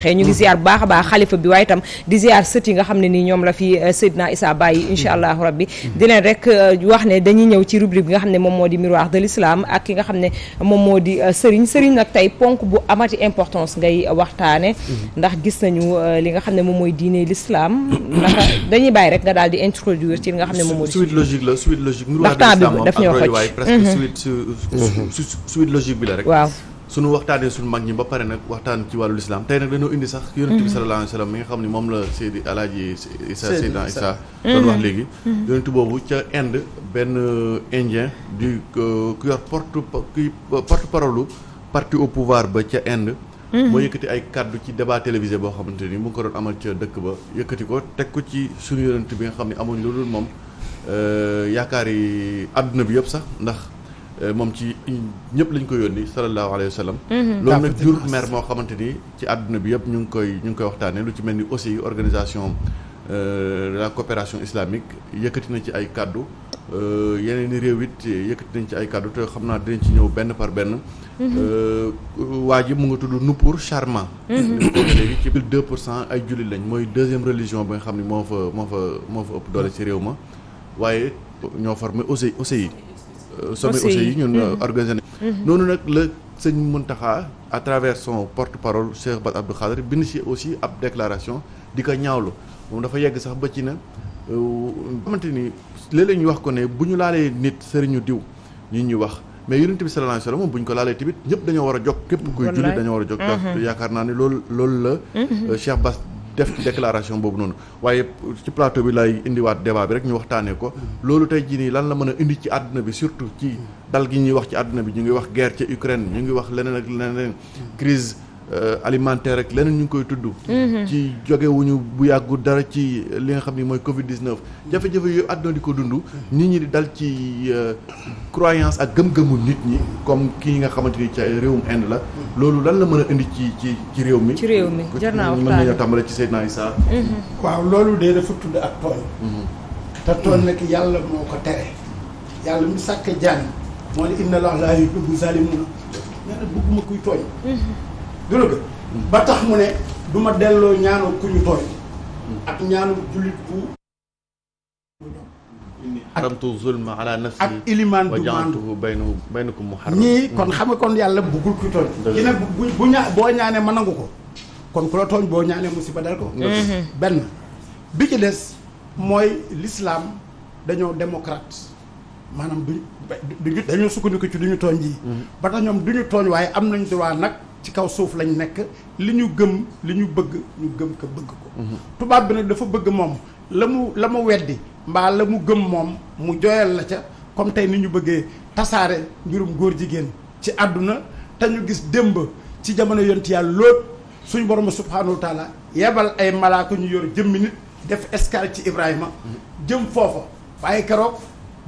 ñu ngi ziar bu baax a baax xalifa bi waaye itam di ziar sët yi nga xam ne nii ñoom la fi Seydina Issa bàyyi incha allahu rabbi di leen rek wax ne dañuy ñëw ci rubrique bi nga xam ne moom moo di miroir de l'islam ak ki nga xam ne moom moo di sëriñ nag tey ponk bu amati importance ngay waxtaane ndax gis nañu li nga xam ne moom mooy diine l'islam naka dañuy bàyyi rek nga daal di introduire ci li nga xam ne moom moo di suite logique miroir de l'islam daf ñoo xoj presque suite logique bi la rek waaw suñu waxtaanee suñu mag ñi ba pare nag waxtaan ci wàllu lislaam tey nag dañoo indi sax yonent bi sallallahu alayhi wa sallam mi nga xam ne moom la Seydi Alaaji Seydina Issa doon wax léegi yonent boobu ca Inde benn indien du ku yor porte-parole parti au pouvoir ba ca Inde moo yëkkati ay kaddu ci débat télévisé boo xamante ni mu ngi ko doon amal ca dëkk ba yëkkati ko teg ko ci suñu yonent bi nga xam ne amuñ lu dul moom yaakaar yi àdduna bi yëpp sax ndax moom ci ñëpp lañ ko yónni sallallahu alayhi wa sallam loolu nag jur mer moo xamante ni ci àdduna bi yëpp ñu ngi koy waxtaanee lu ci mel ni aussi organisation de la coopération islamique yëkkati na ci ay kaddu yeneen i réew it yëkkati nañ ci ay kaddu te xam naa dinañ ci ñëw benn par benn waa ji mu nga tudd Nupur Sharma léegi ci 2% ay jullit lañ mooy deuxième religion bi nga xam ne moo fa ëpp doole ci réew ma waaye ñoo formé aussi yi sommet aussi yi ñun organisé noonu nag la sëñ Mountakha à travers son porte-parole Cheikh Bass Abdou Khadre bind ci aussi ab déclaration di ko ñaawlu moom dafa yegg sax ba ci na xamante ni léeg-léeg ñu wax ko ne bu ñu laalee nit sëriñu diw ñuy wax mais yonent bi sallallahu alayhi wasallam moom bu ñu ko laalee tamit ñëpp dañoo war a jóg képp kuy jullit dañoo war a jóg ndax yaakaar naa ne loolu la Cheikh Bass def ci déclaration boobu noonu waaye ci plateau bi lay indiwaat débat bi rek ñu waxtaanee ko loolu tey jii nii lan la mën a indi ci àdduna bi surtout ci dal gi ñuy wax ci àdduna bi ñu ngi wax guerre ca Ukraine ñu ngi wax leneen ak leneen crise alimentaire ak leneen ñu ngi koy tudd ci jógewuñu bu yàggu dara ci li nga xam ni mooy Covid-19 jafe-jafe yooyu àdduna di ko dund nit ñi di dal ci croyance ak gëm-gëmu nit ñi comme kii nga xamante ni ca réewum Inde la loolu lan la mën a indi ci réew mi jar naa waxtaan mën nañoo tàmbale ci Seydina Issa waaw loolu de dafa tudd ak tooñ te tooñ nag yàlla moo ko tere yàlla mi sàkk jaan moo ne inna Allaha laa yuhibbu zaalimiin nee na bëgguma kuy tooñ dëgg ba tax mu ne du ma delloo ñaanoo ku ñu tooñ ak ñaanu jullit bu haramtu zulma ala nafsi ak ilimaan du maandu baynakum muharram ñii kon xam nga kon yàlla bëggul kuy tooñ ki nag boo ñaanee ma nangu ko kon ku la tooñ boo ñaanee musiba dal ko benn bi ci des mooy l'islam dañoo démocrate maanaam duñu dañoo sukkandiku ci duñu tooñ ji ba tax ñoom duñu tooñ waaye am nañ droit nag ci kaw suuf lañ nekk li ñu gëm li ñu bëgg ñu gëm ko bëgg ko tubaab bi nag dafa bëgg moom la mu weddi mbaa la mu gëm moom mu joyal la ca comme tey ni ñu bëggee tasaare mbirum góor jigéen ci àdduna te ñu gis démb ci jamono yonent yàlla Lóot suñu borom subhaanahu wa taala yebal ay malaaka ñu yor jëmmi nit def escale ci Ibrahima jëm foofa waaye keroog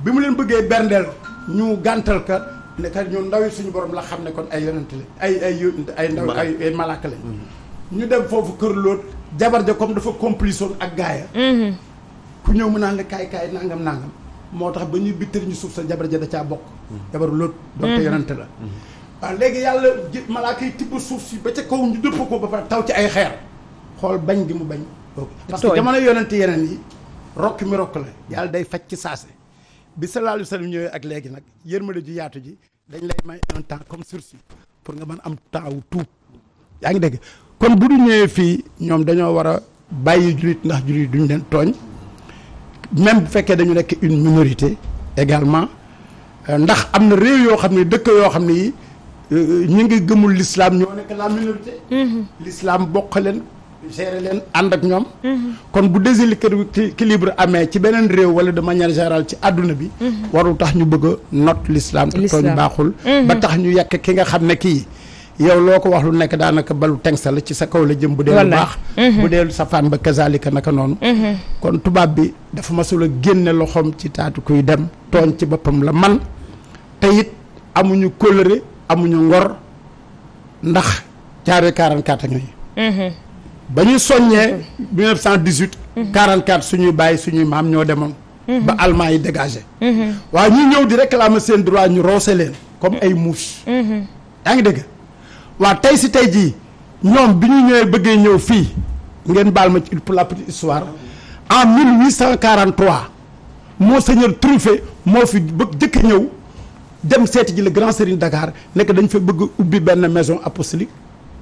bi mu leen bëggee berndeel ñu gàntal ka ne kat ñun ndaw yi suñu borom la xam ne kon ay yonent la ay ndaw ay malaaka la ñu dem foofu kër Lóot jabar ja comme dafa complice woon ak gaaya ku ñëw mu naan la kaay nangam moo tax ba ñuy bittër ñu suuf sa jabar ja da caa bokk jabaru Lóot doonte yonent la waaw léegi yàlla malaaka yi tibb suuf si ba ca kaw ñu dëpp ko ba pare taw ci ay xeer xool bañ gi mu bañ parce que jamono yonent yeneen yi rokk mi rokk la yàlla day faj ci saase bi sallallahu alayhi wa sallam ñëwee ak léegi nag yërmande ji yaatu ji dañ lay may un temps comme sursis pour nga mën am temps wu tuub yaa ngi dégg kon bu du ñëwee fii ñoom dañoo war a bàyyi jullit ndax jullit duñ leen tooñ même bu fekkee dañu nekk une minorité également ndax am na réew yoo xam ne dëkk yoo xam ne yi ñu ngi gëmul l'islam ñoo nekk la minorité l'islam bokk leen gérer leen ànd ak ñoom kon bu déséquilibre amee ci beneen réew wala de manière générale ci àdduna bi warul tax ñu bëgg a not l'islam te tooñ baaxul ba tax ñu yàq ki nga xam ne kii yow loo ko wax lu nekk daanaka balu tengsa la ci sa kaw la jëm bu dee lu baax bu dee sa fan ba kazalika naka noonu kon tubaab bi dafa masul a génne loxoom ci taatu kuy dem tooñ ci boppam la man te it amuñu kóllëre amuñu ngor ndax jaaree 44 ak ñooñu ba ñu soññee 1918 44 suñuy bàyyi suñuy maam ñoo demoon ba allemand yi dégagé waaye ñu ñëw di réclamer seen droit ñu roose leen comme ay mouche yaa ngi dégg waa tey si tey jii ñoom bi ñu ñëwee bëggee ñëw fii ngeen baal ma ci pour la petite histoire en 1843 Monseigneur Truffet moo fi bëgg jëkk ñëw dem seeti ji le grand serigne Dakar nekk dañ fa bëgg ubbi benn maison apostolique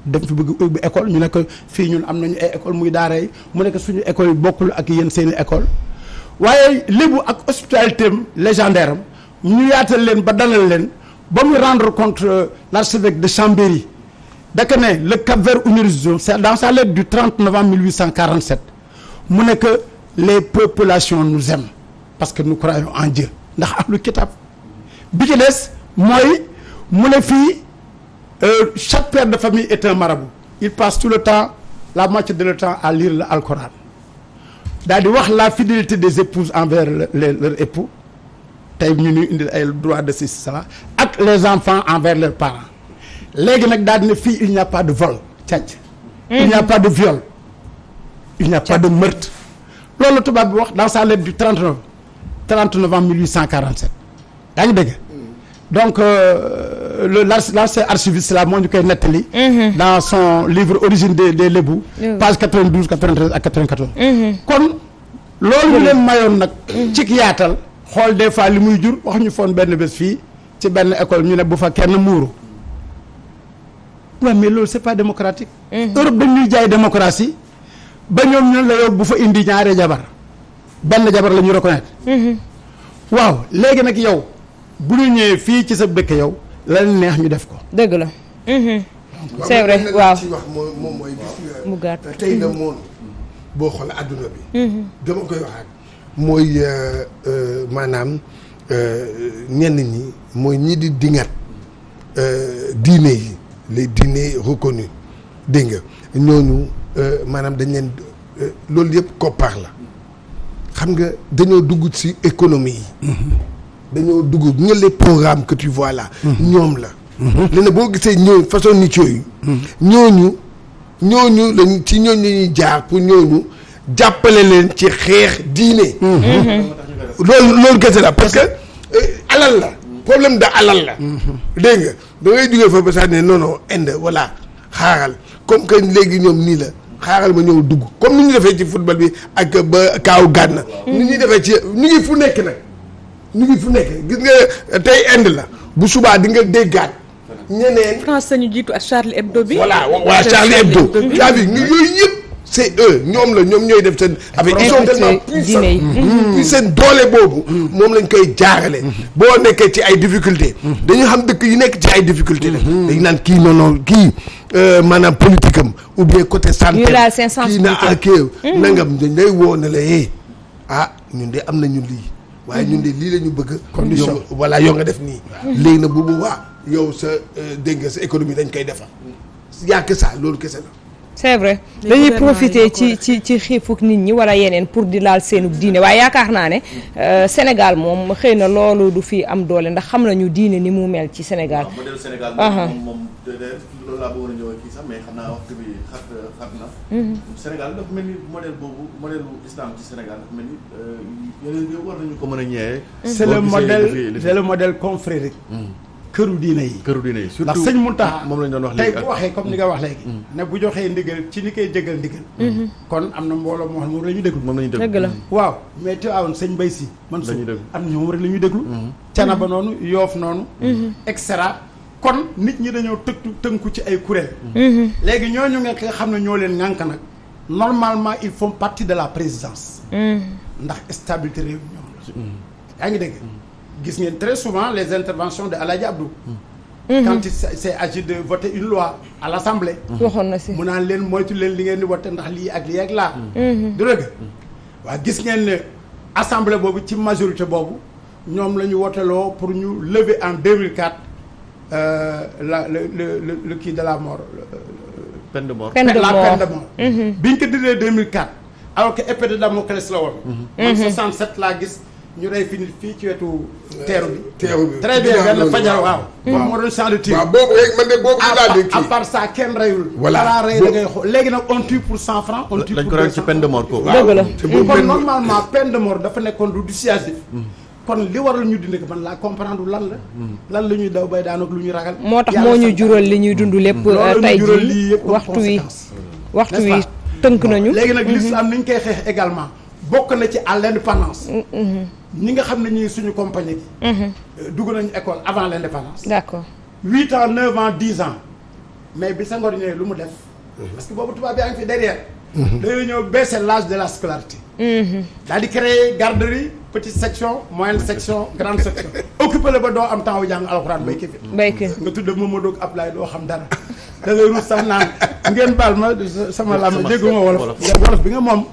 dañ fa bëgg ubbi école ñu nekk fii ñun am nañu ay école muy daara yi mu nekk suñu école yi bokkul ak yéen seeni école waaye lébu ak hospitalité am légendaire am ñu yaatal leen ba dalal leen ba mu rendre compte l'archevêque de Chambéry daka ne le Cap-Vert Université c'est dans sa lettre du 30 novembre 1847 mu ne que les populations nous aiment parce que nous croyons en Dieu ndax ahlu kitab bi ci des mooy mu ne fii chaque père de famille est un marabout il passe tout le temps la moitié de le temps à lire le Alcoran daal di wax la fidélité des épouses envers leur époux tey ñu ñuy indil ay droits de ceci cela ak les enfants envers leurs parents léegi nag daal di ne fii il n'y a pas de vol càcc il n'y a pas de viol il n'y a pas de meurtre loolu tubaab bi wax dans sa lettre du 30 novembre 1847 yaa ngi dégg donc l'ancien archiviste là moo ñu koy nettali dans son livre origine des Lébou page 92 93 ak 94 kon loolu ñu leen mayoon nag ci yaatal xool des fois li muy jur wax ñu foon benn bés fii ci benn école ñu ne bu fa kenn muuru waaw mais loolu c'est pas démocratique Europe dañuy jaay démocratie ba ñoom ñun la yow bu fa indi ñaari jabar benn jabar la ñu reconnaître waaw léegi nag yow bu ñu ñëwee fii ci sa dëkk yow la neex ñu def ko. dëgg la. c'est vrai waaw ci wax moom mooy gis mu gàtt nga tey na moom boo xoolee adduna bi. dama koy waxaat mooy maanaam ñenn ñi mooy ñi di dingat diine yi les dîners reconnus dégg nga ñooñu maanaam dañ leen loolu yëpp koppar la xam nga dañoo dugg ci économie yi. dañoo dugg nga les programmes que tu vois là. ñoom la. léegi boo gisee ñooñu façon nit yooyu. ñooñu lañ ci ñooñu la ñuy jaar pour ñooñu jàppale leen ci xeex diine. loolu kese la parce que alal la. problème de alal la. dégg nga da ngay jugee fa ba sax ne non non Inde voilà xaaral comme que léegi ñoom nii la. xaaral ma ñëw dugg comme ni ñu defee ci football bi ak ba kaaw gànna. ni ñuy defee ci ñu ngi fu nekk nag. ñu ngi fu nekk gis nga tey Inde la bu subaa di nga déggaat ñeneen. France sañu jiitu ak Charlie Hebdo bi. voilà Charlie Hebdo. caa bi yooyu yëpp c'est eux ñoom la ñoom ñooy def seen. avec ils sont tellement puissants seen doole boobu. moom lañ koy jaarale. boo nekkee ci ay difficultés. dañu xam dëkk yi nekk ci ay difficultés la. dañu naan kii non kii maanaam politique am ou bien côté santé. kii na kii nangam dañ lay woo ne la ñun de am nañu lii. waaye ñun de lii la ñu bëgg. condition voilà yow nga def nii. léegi nag bu boobaa yow sa dégg nga sa économie dañ koy defar. yaa que ça loolu kese la. c'est vrai dañuy profiter ci xiifuk nit ñi wala yeneen pour di laal seenu diine waaye yaakaar naa ne Sénégal moom xëy na loolu du fi am doole ndax xam nañu diine ni mu mel ci Sénégal. waaw modèle Sénégal moom loolu laa bëggoon a ñëw kii sax mais xam naa waxtu bi xat na. Sénégal dafa mel ni modèle boobu modèle islam ci Sénégal dafa mel ni yeneen réew war nañu ko mën a ñëwee. c'est le modèle confrérique. këru diine yi surtout ndax sëñ Mountakha moom lañ doon wax léegi tey bu waxee comme ni nga wax léegi ne bu joxee ndigal ci ni koy jégal ndigal kon am na mbooloo moo xam moom la ñuy déglu dëgg la waaw mais te awoon sëñ Mbaye Sy man su am na ñoom rek la ñuy déglu Canaba noonu Yoof noonu et cetera kon nit ñi dañoo tënku ci ay kuréel léegi ñooñu nga xam ne ñoo leen ŋànk nag normalement ils font partie de la présidence ndax stabilité réew ñoom la yaa ngi dégg gis ngeen très souvent les interventions de Alaaji Abdou quand il s'est agi de voter une loi à l'Assemblée waxoon na si mu naan leen moytu leen li ngeen di voter ndax lii ak lii ak laa du dëgg waaw gis ngeen ne assemblée boobu ci majorité boobu ñoom la ñu woteloo pour ñu lever en 2004 le kii de la mort peine de mort la peine de mort bi ñu ko dindee 2004 alors que épée de Damoclès la woon man 67 laa gis ñu rey fi nit fii ci wetu teeru bi très bien benn fajar waaw moo doon champ de tir waaw boobu rek man de boobu laa dégg à part ça kenn reyul voilà rey da ngay xool léegi nag on tue pour 100 francs on tue dañ ko rey ci peine de mort ko dëgg la kon normalement peine de mort dafa nekkoon du dissuasif kon li waral ñu dindi ko man laa comprendre lan la ñuy daw bay daanaka lu ñu ragal. moo tax moo ñu jural li ñuy dund lépp. tey jii waxtu wi tënk nañu. léegi nag l'islam ni ñu koy xeex également bokk na ci à l'indépendance. ñi nga xam ne ñii suñu compagnie gi. dugg nañu école avant l'indépendance. d'accord 8 ans 9 ans 10 ans mais bi Senghor ñëwee lu mu def. parce que boobu tubaab yaa ngi fi derrière. dañoo ñëw baisser l'âge de la scolarité. daal di créer garderie petite section moyenne section grande section. occupé la ba doo am temps wu jàng alxuraan béykat yi. béykat nga tudd Mamadou ak Ablaye doo xam dara. da ngay ruus sax naan ngeen baal ma sama làmb dégguma wolof bi nga moom.